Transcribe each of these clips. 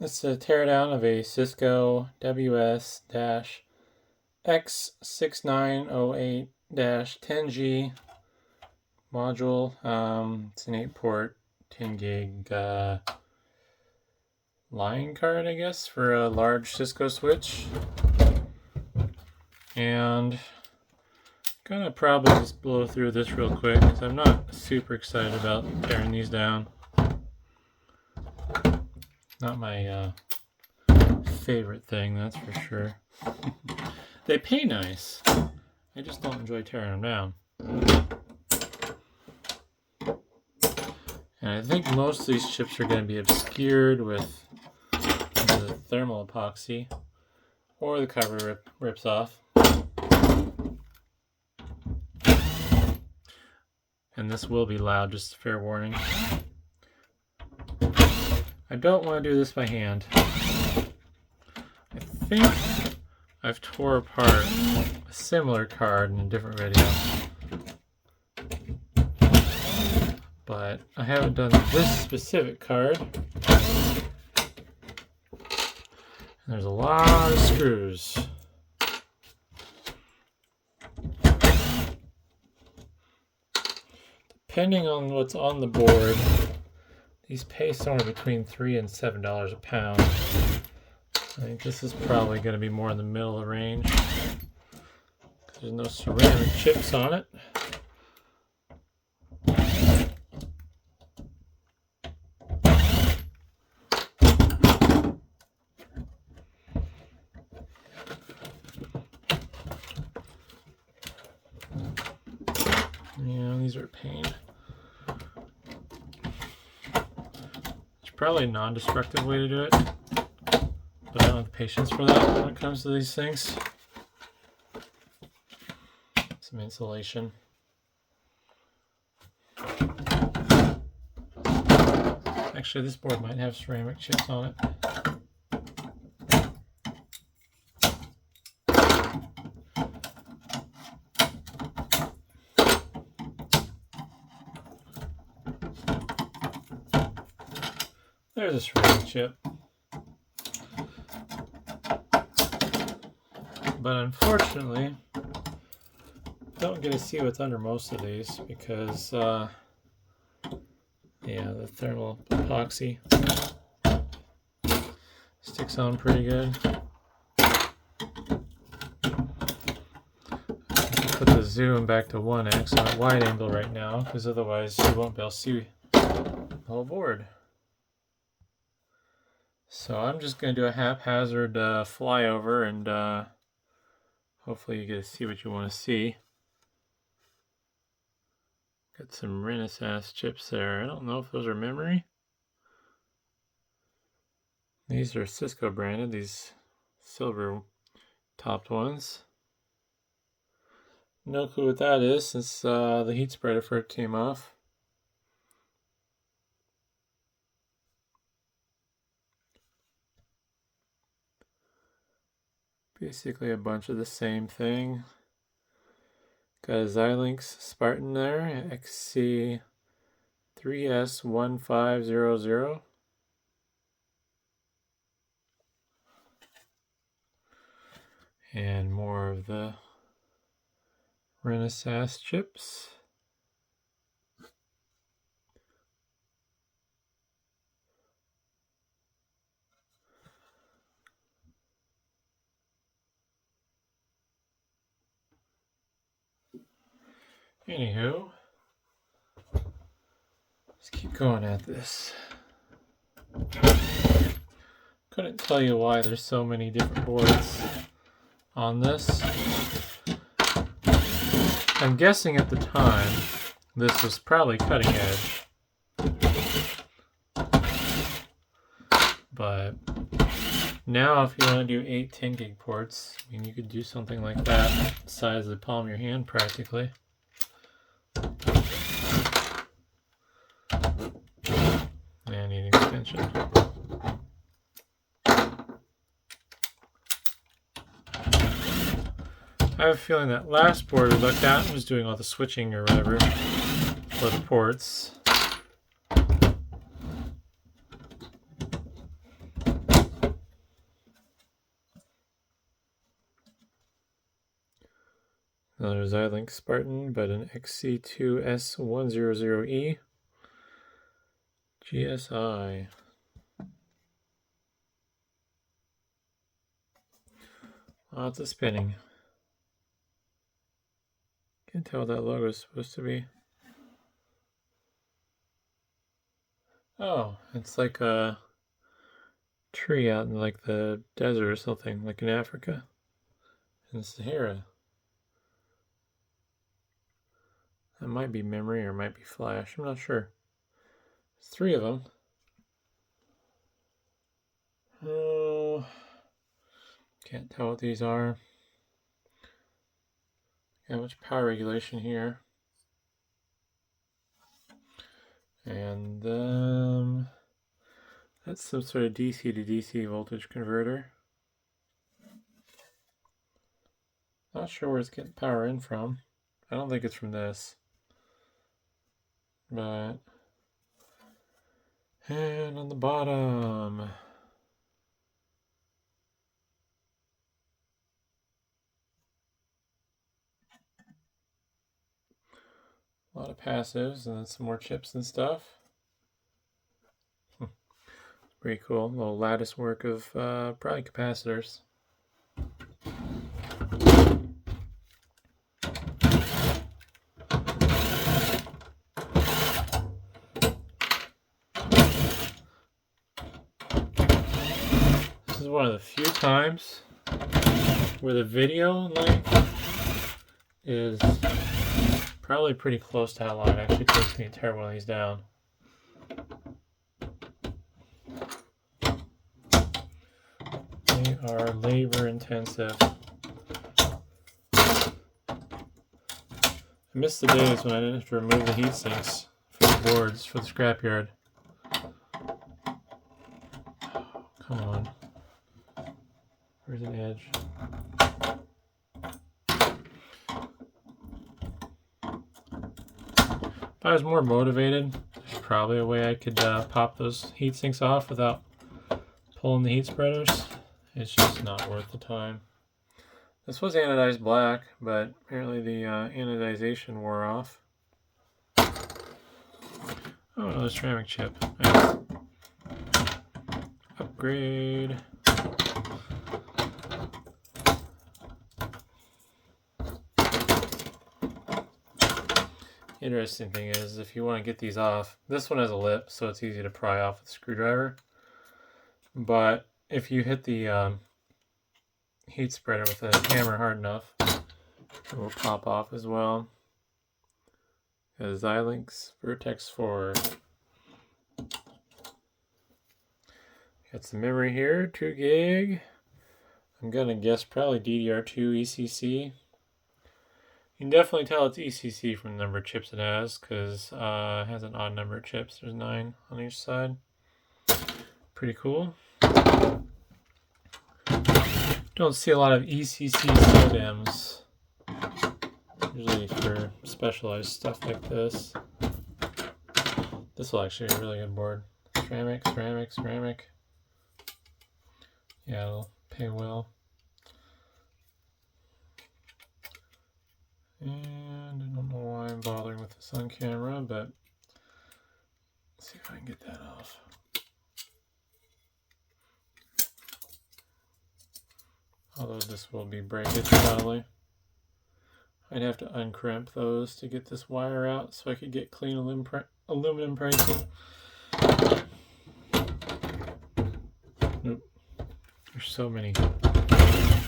This is a teardown of a Cisco WS-X6908-10G module. It's an 8-port 10 gig line card, I guess, for a large Cisco switch. And I'm gonna probably just blow through this real quick because I'm not super excited about tearing these down. Not my favorite thing, that's for sure. They pay nice. I just don't enjoy tearing them down. And I think most of these chips are going to be obscured with the thermal epoxy, or the cover rips off. And this will be loud, just a fair warning. I don't want to do this by hand. I think I've tore apart a similar card in a different video, but I haven't done this specific card. And there's a lot of screws. Depending on what's on the board, these pay somewhere between $3 and $7 a pound. I think this is probably going to be more in the middle of the range. There's no ceramic chips on it. Yeah, these are a pain. Probably a non-destructive way to do it, but I don't have the patience for that when it comes to these things. Some insulation. Actually, this board might have ceramic chips on it. There's a ceramic chip. But unfortunately, don't get to see what's under most of these because, yeah, the thermal epoxy sticks on pretty good. Put the zoom back to 1x on a wide angle right now because otherwise you won't be able to see the whole board. So I'm just going to do a haphazard flyover and hopefully you get to see what you want to see. Got some Renaissance chips there. I don't know if those are memory. These are Cisco branded, these silver topped ones. No clue what that is since the heat spreader for it came off. Basically a bunch of the same thing. Got a Xilinx Spartan there, XC3S1500. And more of the Renaissance chips. Anywho, let's keep going at this. Couldn't tell you why there's so many different boards on this. I'm guessing at the time this was probably cutting edge, but now if you want to do 8 10 gig ports, I mean, you could do something like that, the size of the palm of your hand practically. And need an extension. I have a feeling that last board we looked at was doing all the switching or whatever for the ports. Another Xilinx Spartan, but an XC2S100E GSI. Lots of spinning. Can't tell what that logo is supposed to be. Oh, it's like a tree out in like the desert or something, like in Africa, in the Sahara. That might be memory or might be flash. I'm not sure. There's 3 of them. Oh, can't tell what these are. Got much power regulation here. And that's some sort of DC to DC voltage converter. Not sure where it's getting power in from. I don't think it's from this. But, and on the bottom, a lot of passives and then some more chips and stuff. Pretty cool. A little lattice work of probably capacitors. This is one of the few times where the video length is probably pretty close to how long it actually takes me to tear one of these down. They are labor intensive. I miss the days when I didn't have to remove the heat sinks for the boards for the scrapyard. Come on. Where's an edge? If I was more motivated, there's probably a way I could pop those heat sinks off without pulling the heat spreaders. It's just not worth the time. This was anodized black, but apparently the anodization wore off. Oh, another ceramic chip. Nice. Upgrade. Interesting thing is, if you want to get these off, this one has a lip, so it's easy to pry off with a screwdriver. But if you hit the heat spreader with a hammer hard enough, it will pop off as well. A Xilinx Vertex 4. Got some memory here, 2 gig. I'm gonna guess probably DDR2 ECC. You can definitely tell it's ECC from the number of chips it has, because it has an odd number of chips. There's 9 on each side. Pretty cool. Don't see a lot of ECC SODIMMs, usually for specialized stuff like this. This will actually be a really good board. Ceramic, ceramic, ceramic. Yeah, it'll pay well. And I don't know why I'm bothering with this on camera, but let's see if I can get that off. Although this will be breakage probably. I'd have to uncrimp those to get this wire out so I could get clean aluminum pricing. Nope. There's so many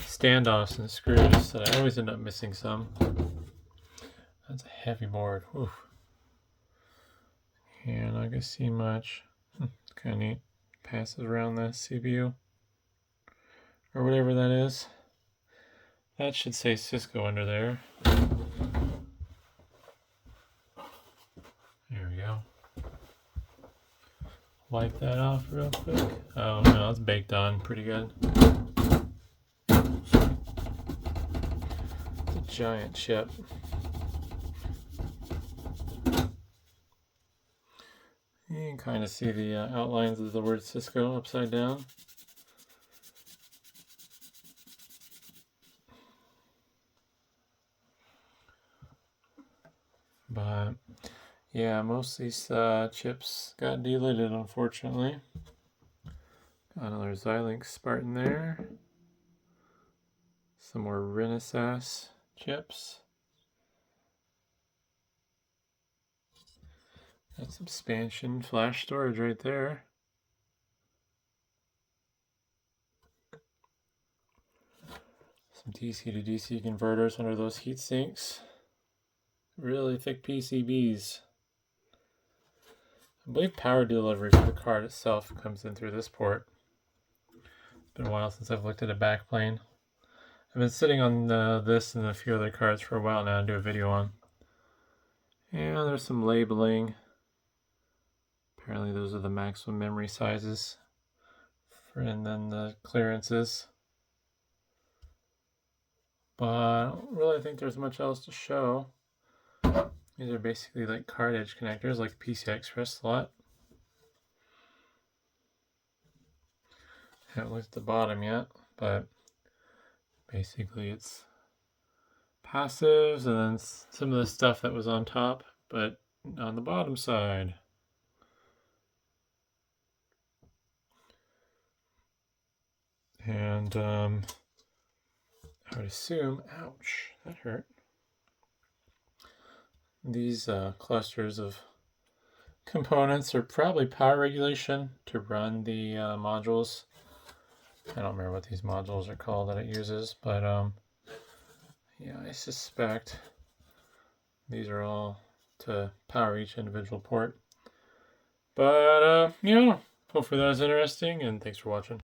standoffs and screws that I always end up missing some. That's a heavy board. Oof. Yeah, not gonna see much. It's kind of neat. Passes around the CPU. Or whatever that is. That should say Cisco under there. There we go. Wipe that off real quick. Oh no, it's baked on pretty good. It's a giant chip. You can kind of see the outlines of the word Cisco upside down. But yeah, most of these chips got deleted, unfortunately. Got another Xilinx Spartan there. Some more Renesas chips. That's expansion flash storage right there. Some DC to DC converters under those heat sinks. Really thick PCBs. I believe power delivery for the card itself comes in through this port. Been a while since I've looked at a backplane. I've been sitting on this and a few other cards for a while now to do a video on. And there's some labeling. Apparently those are the maximum memory sizes. And then the clearances. But I don't really think there's much else to show. These are basically like card edge connectors, like PCI Express slot. Haven't looked at the bottom yet, but basically it's passives and then some of the stuff that was on top, but on the bottom side. And I would assume, ouch, that hurt. These clusters of components are probably power regulation to run the modules. I don't remember what these modules are called that it uses, but yeah, I suspect these are all to power each individual port. But yeah, hopefully that was interesting, and thanks for watching.